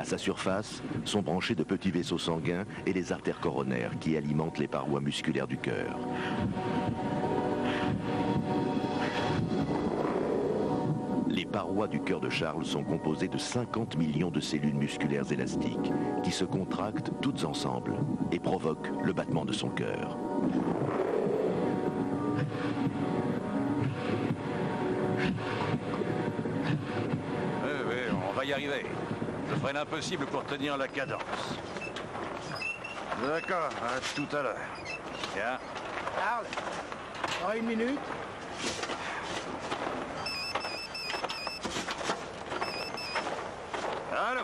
sa surface sont branchés de petits vaisseaux sanguins et les artères coronaires qui alimentent les parois musculaires du cœur. Les parois du cœur de Charles sont composées de 50 millions de cellules musculaires élastiques qui se contractent toutes ensemble et provoquent le battement de son cœur. Oui, on va y arriver. Je ferai l'impossible pour tenir la cadence. D'accord, à tout à l'heure. Tiens. Charles, dans une minute. Allô?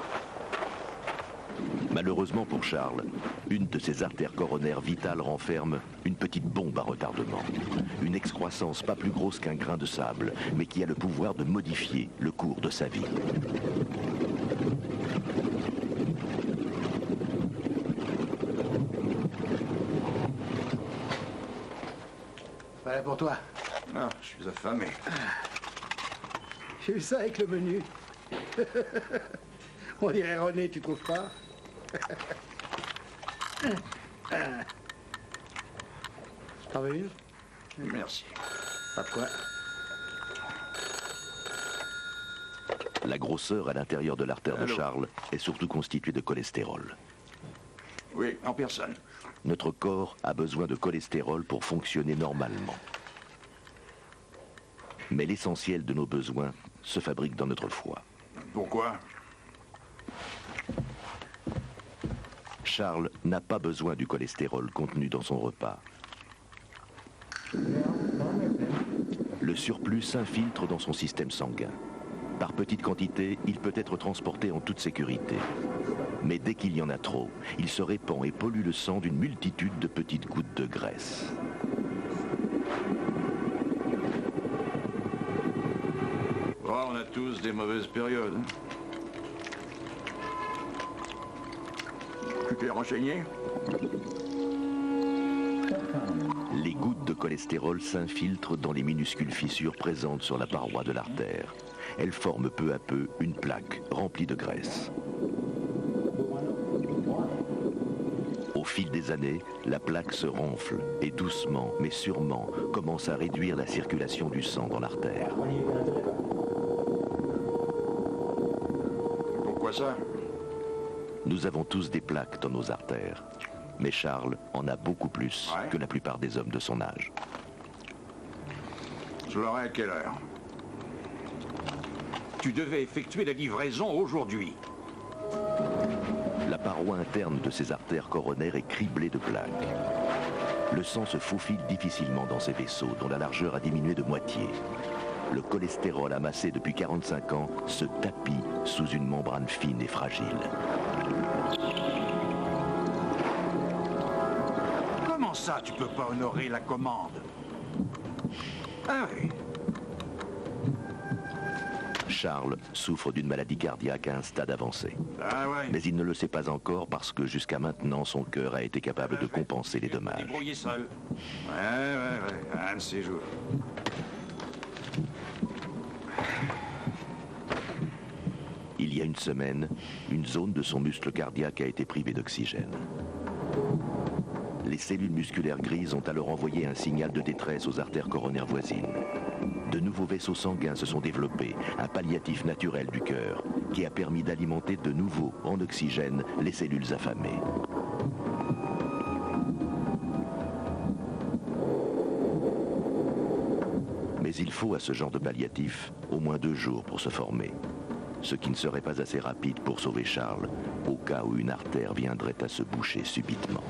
Malheureusement pour Charles, une de ses artères coronaires vitales renferme une petite bombe à retardement. Une excroissance pas plus grosse qu'un grain de sable, mais qui a le pouvoir de modifier le cours de sa vie. Voilà pour toi. Non, je suis affamé. J'ai eu ça avec le menu. On dirait René, tu trouves pas? T'en veux une? Merci. Pas de quoi. La grosseur à l'intérieur de l'artère de Allô? Charles est surtout constituée de cholestérol. Oui, en personne. Notre corps a besoin de cholestérol pour fonctionner normalement. Mais l'essentiel de nos besoins se fabrique dans notre foie. Pourquoi? Charles n'a pas besoin du cholestérol contenu dans son repas. Le surplus s'infiltre dans son système sanguin. Par petites quantités, il peut être transporté en toute sécurité. Mais dès qu'il y en a trop, il se répand et pollue le sang d'une multitude de petites gouttes de graisse. Oh, on a tous des mauvaises périodes. Tu t'es renseigné? Les gouttes de cholestérol s'infiltrent dans les minuscules fissures présentes sur la paroi de l'artère. Elles forment peu à peu une plaque remplie de graisse. Au fil des années, la plaque se renfle et doucement mais sûrement commence à réduire la circulation du sang dans l'artère. Pourquoi ça? Nous avons tous des plaques dans nos artères, mais Charles en a beaucoup plus que la plupart des hommes de son âge. Je l'aurai à quelle heure? Tu devais effectuer la livraison aujourd'hui. La paroi interne de ses artères coronaires est criblée de plaques. Le sang se faufile difficilement dans ces vaisseaux dont la largeur a diminué de moitié. Le cholestérol amassé depuis 45 ans se tapit sous une membrane fine et fragile. Comment ça, tu peux pas honorer la commande? Ah oui. Charles souffre d'une maladie cardiaque à un stade avancé. Ah ouais. Mais il ne le sait pas encore parce que jusqu'à maintenant, son cœur a été capable de compenser les dommages. Débrouiller seul. Ouais. Un de ces jours. Il y a une semaine, une zone de son muscle cardiaque a été privée d'oxygène. Les cellules musculaires grises ont alors envoyé un signal de détresse aux artères coronaires voisines. De nouveaux vaisseaux sanguins se sont développés, un palliatif naturel du cœur, qui a permis d'alimenter de nouveau en oxygène les cellules affamées. Mais il faut à ce genre de palliatif au moins 2 jours pour se former, ce qui ne serait pas assez rapide pour sauver Charles, au cas où une artère viendrait à se boucher subitement.